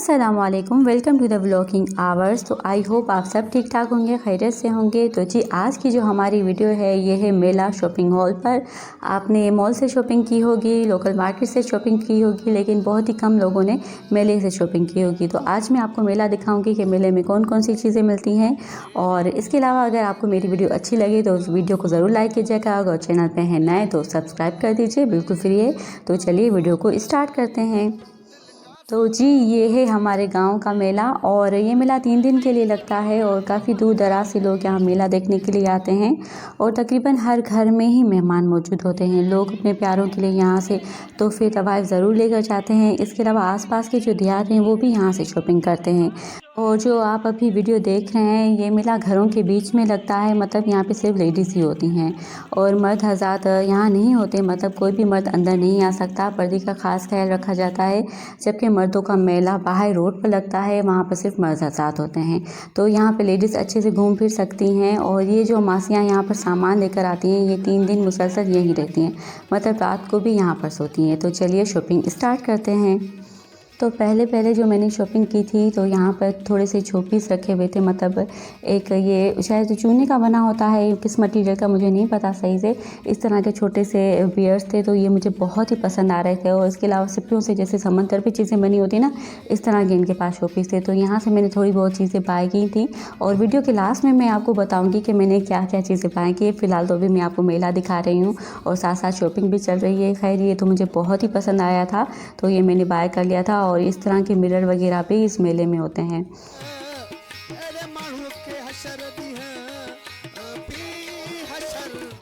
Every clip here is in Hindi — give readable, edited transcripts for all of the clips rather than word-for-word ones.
अस्सलामुअलैकुम, welcome to the vlogging hours. तो आई होप आप सब ठीक ठाक होंगे, खैरियत से होंगे। तो जी आज की जो हमारी वीडियो है ये है मेला शॉपिंग हॉल पर। आपने मॉल से शॉपिंग की होगी, लोकल मार्केट से शॉपिंग की होगी, लेकिन बहुत ही कम लोगों ने मेले से शॉपिंग की होगी। तो आज मैं आपको मेला दिखाऊंगी कि मेले में कौन कौन सी चीज़ें मिलती हैं। और इसके अलावा अगर आपको मेरी वीडियो अच्छी लगे तो उस वीडियो को ज़रूर लाइक कीजिएगा। अगर चैनल पर हैं नए तो सब्सक्राइब कर दीजिए, बिल्कुल फ्री है। तो चलिए वीडियो को स्टार्ट करते हैं। तो जी ये है हमारे गांव का मेला और ये मेला 3 दिन के लिए लगता है और काफ़ी दूर दराज से लोग यहाँ मेला देखने के लिए आते हैं। और तकरीबन हर घर में ही मेहमान मौजूद होते हैं। लोग अपने प्यारों के लिए यहाँ से तोहफे तोहफ़े ज़रूर लेकर जाते हैं। इसके अलावा आसपास के जो देहात हैं वो भी यहाँ से शॉपिंग करते हैं। और जो आप अभी वीडियो देख रहे हैं ये मेला घरों के बीच में लगता है, मतलब यहाँ पे सिर्फ लेडीज़ ही होती हैं और मर्द हज़रात यहाँ नहीं होते, मतलब कोई भी मर्द अंदर नहीं आ सकता। पर्दे का खास ख्याल रखा जाता है। जबकि मर्दों का मेला बाहर रोड पर लगता है, वहाँ पर सिर्फ मर्द हज़रात होते हैं। तो यहाँ पे लेडीज़ अच्छे से घूम फिर सकती हैं। और ये जो मासियाँ यहाँ पर सामान लेकर आती हैं ये 3 दिन मुसलसल यहीं रहती हैं, मतलब रात को भी यहाँ पर सोती हैं। तो चलिए शॉपिंग स्टार्ट करते हैं। तो पहले जो मैंने शॉपिंग की थी तो यहाँ पर थोड़े से शो पीस रखे हुए थे, मतलब एक ये शायद चूने का बना होता है, किस मटेरियल का मुझे नहीं पता सही से। इस तरह के छोटे से बियर्स थे तो ये मुझे बहुत ही पसंद आ रहे थे। और इसके अलावा सिप्पियों से जैसे समंदर पर चीज़ें बनी होती ना, इस तरह के इनके पास शो पीस थे। तो यहाँ से मैंने थोड़ी बहुत चीज़ें बाय की थी और वीडियो के लास्ट में मैं आपको बताऊँगी कि मैंने क्या क्या चीज़ें बाय की। फ़िलहाल तो अभी मैं आपको मेला दिखा रही हूँ और साथ साथ शॉपिंग भी चल रही है। खैर ये तो मुझे बहुत ही पसंद आया था तो ये मैंने बाय कर लिया था। और इस तरह के मिरर वगैरह भी इस मेले में होते हैं।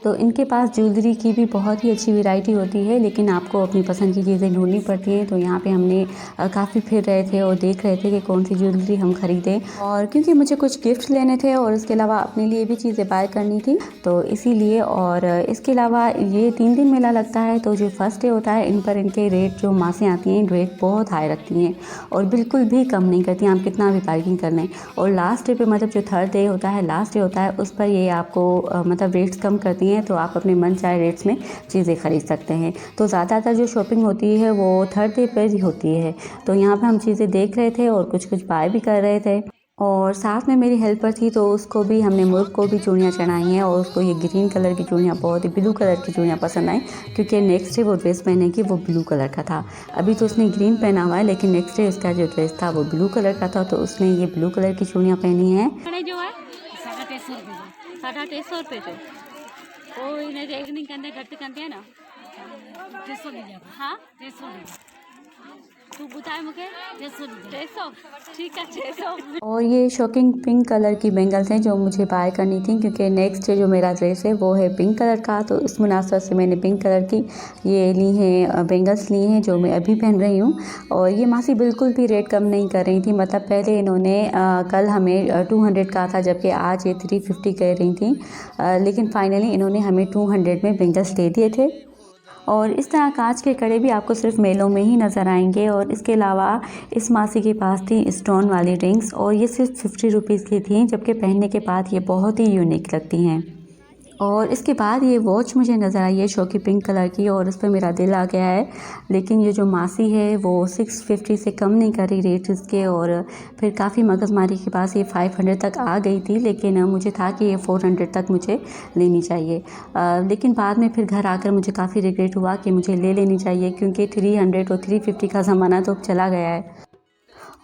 तो इनके पास ज्वेलरी की भी बहुत ही अच्छी वैरायटी होती है, लेकिन आपको अपनी पसंद की चीज़ें ढूंढनी पड़ती हैं। तो यहाँ पे हमने काफ़ी फिर रहे थे और देख रहे थे कि कौन सी ज्वेलरी हम खरीदें। और क्योंकि मुझे कुछ गिफ्ट लेने थे और इसके अलावा अपने लिए भी चीज़ें बाय करनी थी तो इसीलिए। और इसके अलावा ये 3 दिन मेला लगता है। तो जो फर्स्ट डे होता है इन पर इनके रेट जो मासें आती हैं रेट बहुत हाई रखती हैं और बिल्कुल भी कम नहीं करती, आप कितना भी बार्गिंग कर लें। और लास्ट डे पे मतलब जो थर्ड डे होता है, लास्ट डे होता है, उस पर ये आपको मतलब रेट्स कम करती हैं। तो आप अपने मन चाहे रेट्स में चीज़ें खरीद सकते हैं। तो ज़्यादातर जो शॉपिंग होती है वो थर्ड डे पर ही होती है। तो यहाँ पे हम चीज़ें देख रहे थे और कुछ बाय भी कर रहे थे। और साथ में मेरी हेल्पर थी तो उसको भी हमने मुर्ग को भी चूड़ियाँ चढ़ाई हैं और उसको ये ग्रीन कलर की चूड़ियाँ, बहुत ही ब्लू कलर की चूड़ियाँ पसंद आई, क्योंकि नेक्स्ट डे वो ड्रेस पहनेगी वो ब्लू कलर का था। अभी तो उसने ग्रीन पहना हुआ है लेकिन नेक्स्ट डे उसका जो ड्रेस था वो ब्लू कलर का था, तो उसने ये ब्लू कलर की चूड़ियाँ पहनी हैं। और ये शॉकिंग पिंक कलर की बैंगल्स हैं जो मुझे बाय करनी थी, क्योंकि नेक्स्ट जो मेरा ड्रेस है वो है पिंक कलर का। तो इस मुनासबत से मैंने पिंक कलर की ये ली हैं बैंगल्स ली हैं जो मैं अभी पहन रही हूँ। और ये मासी बिल्कुल भी रेट कम नहीं कर रही थी, मतलब पहले इन्होंने कल हमें 200 का था जबकि आज ये 350 कह रही थी, लेकिन फाइनली इन्होंने हमें 200 में बैंगल्स दे दिए थे। और इस तरह कांच के कड़े भी आपको सिर्फ मेलों में ही नज़र आएंगे। और इसके अलावा इस मासी के पास थी स्टोन वाली रिंग्स और ये सिर्फ 50 रुपीज़ की थी, जबकि पहनने के बाद ये बहुत ही यूनिक लगती हैं। और इसके बाद ये वॉच मुझे नज़र आई है शौकी पिंक कलर की और उस पर मेरा दिल आ गया है, लेकिन ये जो मासी है वो 650 से कम नहीं कर रही रेट इसके। और फिर काफ़ी मगजमारी के पास ये 500 तक आ गई थी, लेकिन मुझे था कि ये 400 तक मुझे लेनी चाहिए। लेकिन बाद में फिर घर आकर मुझे काफ़ी रिग्रेट हुआ कि मुझे ले लेनी चाहिए, क्योंकि 300 और 350 का ज़माना तो अब चला गया है।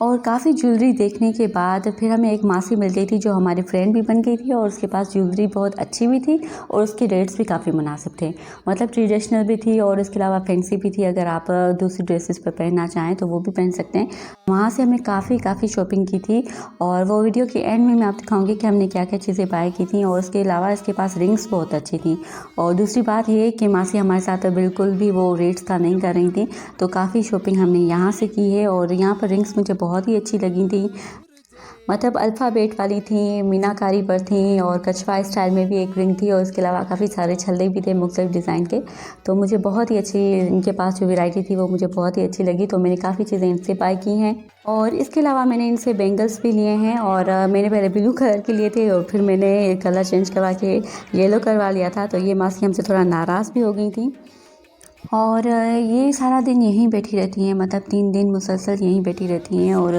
और काफ़ी ज्वेलरी देखने के बाद फिर हमें एक मासी मिल गई थी जो हमारी फ्रेंड भी बन गई थी और उसके पास ज्वेलरी बहुत अच्छी भी थी और उसके रेट्स भी काफ़ी मुनासिब थे, मतलब ट्रेडिशनल भी थी और इसके अलावा फैंसी भी थी। अगर आप दूसरी ड्रेसेस पर पहनना चाहें तो वो भी पहन सकते हैं। वहाँ से हमने काफ़ी शॉपिंग की थी और वो वीडियो के एंड में मैं आपको दिखाऊंगी कि हमने क्या क्या चीज़ें बाय की थी। और उसके अलावा इसके पास रिंग्स बहुत अच्छी थी। और दूसरी बात ये कि मासी हमारे साथ बिल्कुल भी वो रेट्स का नहीं कर रही थी, तो काफ़ी शॉपिंग हमने यहाँ से की है। और यहाँ पर रिंग्स मुझे बहुत ही अच्छी लगी थी, मतलब अल्फ़ाबेट वाली थी, मीनाकारी पर थी और कछवा स्टाइल में भी एक रिंग थी और इसके अलावा काफ़ी सारे छल्ले भी थे मुख्तलिफ डिज़ाइन के। तो मुझे बहुत ही अच्छी इनके पास जो वैरायटी थी वो मुझे बहुत ही अच्छी लगी, तो मैंने काफ़ी चीज़ें इनसे बाय की हैं। और इसके अलावा मैंने इनसे बैंगल्स भी लिए हैं और मैंने पहले ब्लू कलर के लिए थे और फिर मैंने कलर चेंज करवा के येलो करवा लिया था। तो ये मासी हमसे थोड़ा नाराज़ भी हो गई थी। और ये सारा दिन यहीं बैठी रहती हैं, मतलब 3 दिन मुसलसल यहीं बैठी रहती हैं और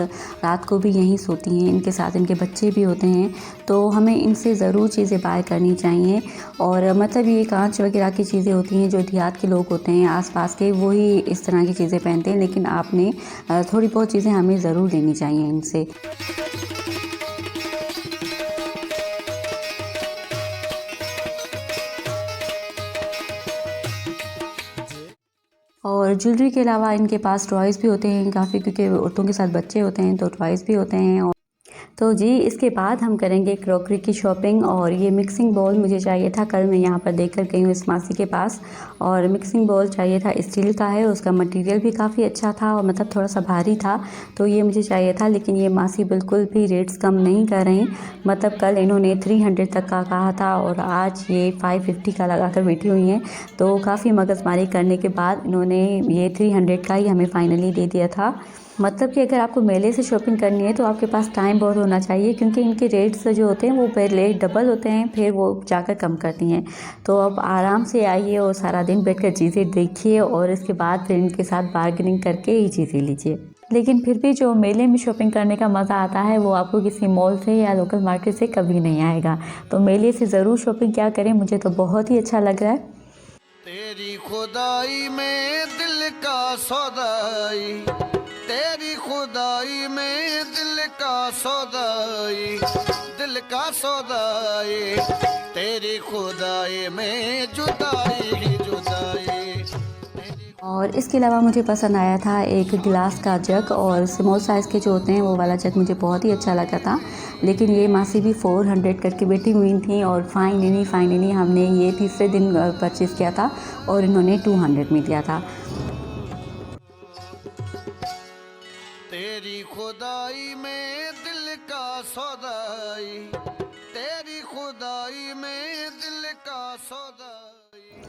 रात को भी यहीं सोती हैं। इनके साथ इनके बच्चे भी होते हैं, तो हमें इनसे ज़रूर चीज़ें बाय करनी चाहिए। और मतलब ये कांच वगैरह की चीज़ें होती हैं, जो देहात के लोग होते हैं आस-पास के, वही इस तरह की चीज़ें पहनते हैं, लेकिन आपने थोड़ी बहुत चीज़ें हमें ज़रूर लेनी चाहिए इनसे। और ज्वेलरी के अलावा इनके पास टॉयज़ भी होते हैं काफ़ी, क्योंकि औरतों के साथ बच्चे होते हैं तो टॉयज़ भी होते हैं। तो जी इसके बाद हम करेंगे क्रॉकरी की शॉपिंग। और ये मिक्सिंग बाउल मुझे चाहिए था, कल मैं यहाँ पर देख कर गई हूँ इस मासी के पास, और मिक्सिंग बाउल चाहिए था, स्टील का है, उसका मटेरियल भी काफ़ी अच्छा था और मतलब थोड़ा सा भारी था, तो ये मुझे चाहिए था। लेकिन ये मासी बिल्कुल भी रेट्स कम नहीं कर रही, मतलब कल इन्होंने 300 तक का कहा था और आज ये 550 का लगा कर बैठी हुई हैं। तो काफ़ी मगजमारी करने के बाद इन्होंने ये 300 का ही हमें फाइनली दे दिया था। मतलब कि अगर आपको मेले से शॉपिंग करनी है तो आपके पास टाइम बहुत होना चाहिए, क्योंकि इनके रेट्स जो होते हैं वो पहले डबल होते हैं, फिर वो जाकर कम करती हैं। तो अब आराम से आइए और सारा दिन बैठकर चीज़ें देखिए और इसके बाद फिर इनके साथ बार्गेनिंग करके ही चीज़ें लीजिए। लेकिन फिर भी जो मेले में शॉपिंग करने का मज़ा आता है वो आपको किसी मॉल से या लोकल मार्केट से कभी नहीं आएगा। तो मेले से ज़रूर शॉपिंग क्या करें, मुझे तो बहुत ही अच्छा लग रहा है। तेरी खुदाई में दिल का सौदाई, तेरी खुदाई में दिल का सौदाई, दिल का सौदाई, तेरी खुदाई में जुदाई ही जुदाई। और इसके अलावा मुझे पसंद आया था एक गिलास का जग, और स्मॉल साइज़ के जो होते हैं वो वाला जग मुझे बहुत ही अच्छा लगा था। लेकिन ये मासी भी 400 करके बैठी हुई थी और फाइनली हमने ये तीसरे दिन परचेज़ किया था और इन्होंने 200 में दिया था। तेरी खुदाई में दिल का सौदाई, तेरी खुदाई में दिल का सौदाई।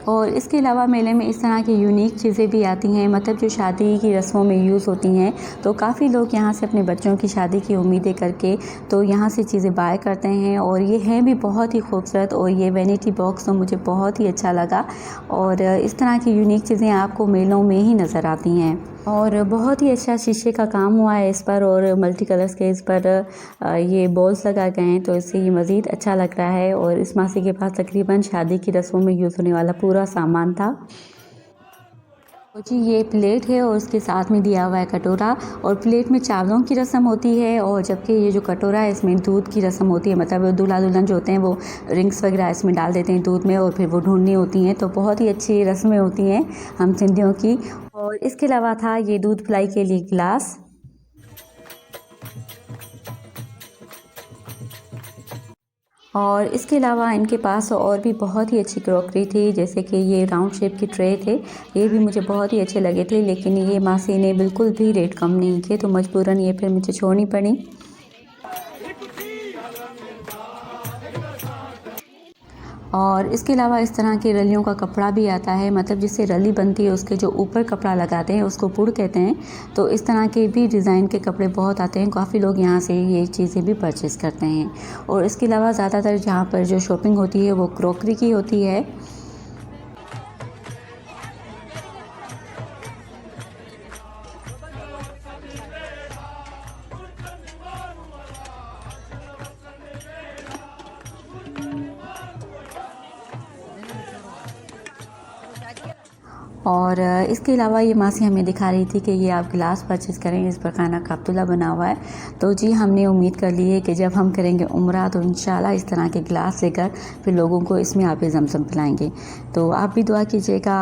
और इसके अलावा मेले में इस तरह की यूनिक चीज़ें भी आती हैं, मतलब जो शादी की रस्मों में यूज़ होती हैं। तो काफ़ी लोग यहाँ से अपने बच्चों की शादी की उम्मीदें करके तो यहाँ से चीज़ें बाय करते हैं, और ये है भी बहुत ही खूबसूरत। और ये वैनिटी बॉक्स तो मुझे बहुत ही अच्छा लगा, और इस तरह की यूनिक चीज़ें आपको मेलों में ही नज़र आती हैं। और बहुत ही अच्छा शीशे का काम हुआ है इस पर, और मल्टी कलर्स के इस पर ये बॉल्स लगाए गए हैं, तो इससे ये मज़ीद अच्छा लग रहा है। और इस मासी के पास तकरीबन शादी की रस्मों में यूज़ होने वाला पूरा सामान था। तो जी ये प्लेट है और उसके साथ में दिया हुआ है कटोरा, और प्लेट में चावलों की रस्म होती है, और जबकि ये जो कटोरा है इसमें दूध की रस्म होती है। मतलब दूल्हा दुल्हन जो होते हैं वो रिंग्स वगैरह इसमें डाल देते हैं दूध में, और फिर वो ढूंढनी होती हैं। तो बहुत ही अच्छी रस्में होती हैं हम सिंधियों की। और इसके अलावा था ये दूध पिलाई के लिए गिलास, और इसके अलावा इनके पास और भी बहुत ही अच्छी क्रॉकरी थी, जैसे कि ये राउंड शेप की ट्रे थे, ये भी मुझे बहुत ही अच्छे लगे थे। लेकिन ये मासी ने बिल्कुल भी रेट कम नहीं किए, तो मजबूरन ये फिर मुझे छोड़नी पड़ी। और इसके अलावा इस तरह की रलियों का कपड़ा भी आता है, मतलब जिससे रली बनती है उसके जो ऊपर कपड़ा लगाते हैं उसको पुड़ कहते हैं। तो इस तरह के भी डिज़ाइन के कपड़े बहुत आते हैं, काफ़ी लोग यहाँ से ये चीज़ें भी परचेज़ करते हैं। और इसके अलावा ज़्यादातर जहाँ पर जो शॉपिंग होती है वो क्रॉकरी की होती है। और इसके अलावा ये मासी हमें दिखा रही थी कि ये आप गिलास परचेज़ करें, इस पर खाना का अब्दुल्ला बना हुआ है। तो जी हमने उम्मीद कर ली है कि जब हम करेंगे उम्रा तो इंशाल्लाह इस तरह के गिलास लेकर फिर लोगों को इसमें आबे ज़मज़म पिलाएंगे। तो आप भी दुआ कीजिएगा।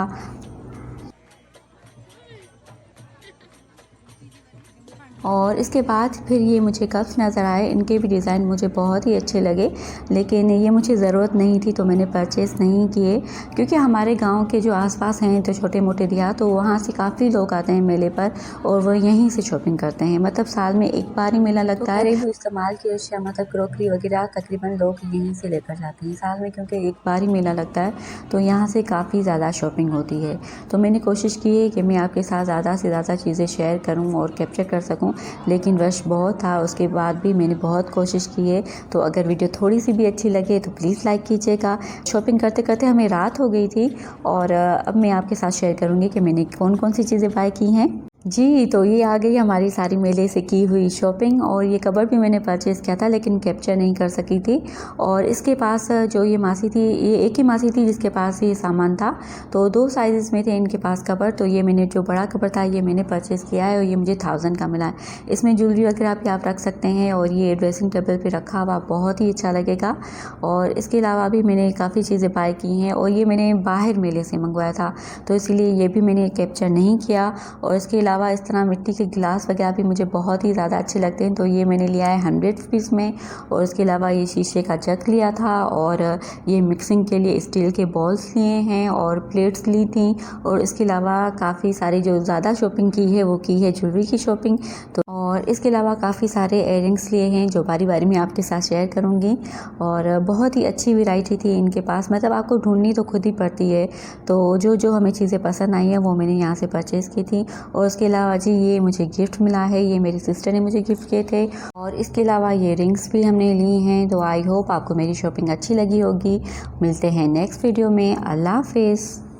और इसके बाद फिर ये मुझे कप्स नज़र आए, इनके भी डिज़ाइन मुझे बहुत ही अच्छे लगे, लेकिन ये मुझे ज़रूरत नहीं थी तो मैंने परचेज़ नहीं किए। क्योंकि हमारे गांव के जो आसपास हैं तो छोटे मोटे देहात, तो वहाँ से काफ़ी लोग आते हैं मेले पर और वो यहीं से शॉपिंग करते हैं। मतलब साल में एक बार ही मेला लगता है। घरेलू इस्तेमाल की अशिया मतलब क्रॉकरी वगैरह तकरीबन लोग यहीं से लेकर जाते हैं साल में, क्योंकि एक बार ही मेला लगता है, तो यहाँ से काफ़ी ज़्यादा शॉपिंग होती है। तो मैंने कोशिश की है कि मैं आपके साथ ज़्यादा से ज़्यादा चीज़ें शेयर करूँ और कैप्चर कर सकूँ। हूँ, लेकिन रश बहुत था। उसके बाद भी मैंने बहुत कोशिश की है। तो अगर वीडियो थोड़ी सी भी अच्छी लगे तो प्लीज़ लाइक कीजिएगा। शॉपिंग करते करते हमें रात हो गई थी और अब मैं आपके साथ शेयर करूँगी कि मैंने कौन कौन सी चीज़ें बाय की हैं। जी, तो ये आ गई हमारी सारी मेले से की हुई शॉपिंग। और ये कबर्ड भी मैंने परचेज़ किया था लेकिन कैप्चर नहीं कर सकी थी। और इसके पास जो ये मासी थी, ये एक ही मासी थी जिसके पास ये सामान था। तो 2 साइज़ में थे इनके पास कबर्ड। तो ये मैंने जो बड़ा कबर्ड था ये मैंने परचेज़ किया है और ये मुझे 1000 का मिला है। इसमें ज्वेलरी वगैरह भी आप रख सकते हैं और ये ड्रेसिंग टेबल पे रखा हुआ बहुत ही अच्छा लगेगा। और इसके अलावा भी मैंने काफ़ी चीज़ें बाय की हैं और ये मैंने बाहर मेले से मंगवाया था, तो इसीलिए ये भी मैंने कैप्चर नहीं किया। और इसके अलावा इस तरह मिट्टी के गिलास वगैरह भी मुझे बहुत ही ज़्यादा अच्छे लगते हैं, तो ये मैंने लिया है 100 रुपीज़ में। और इसके अलावा ये शीशे का जग लिया था और ये मिक्सिंग के लिए स्टील के बॉल्स लिए हैं और प्लेट्स ली थी। और इसके अलावा काफ़ी सारी जो ज़्यादा शॉपिंग की है वो की है ज्वेलरी की शॉपिंग। तो और इसके अलावा काफ़ी सारे इयररिंग्स लिए हैं जो बारी बारी में आपके साथ शेयर करूँगी। और बहुत ही अच्छी वैरायटी थी इनके पास, मतलब आपको ढूंढनी तो खुद ही पड़ती है। तो जो जो हमें चीज़ें पसंद आई हैं वो मैंने यहाँ से परचेज़ की थी। और उसके अलावा जी ये मुझे गिफ्ट मिला है, ये मेरी सिस्टर ने मुझे गिफ्ट किए थे। और इसके अलावा ये रिंग्स भी हमने ली हैं। तो आई होप आपको मेरी शॉपिंग अच्छी लगी होगी। मिलते हैं नेक्स्ट वीडियो में। अल्लाह हाफिज़।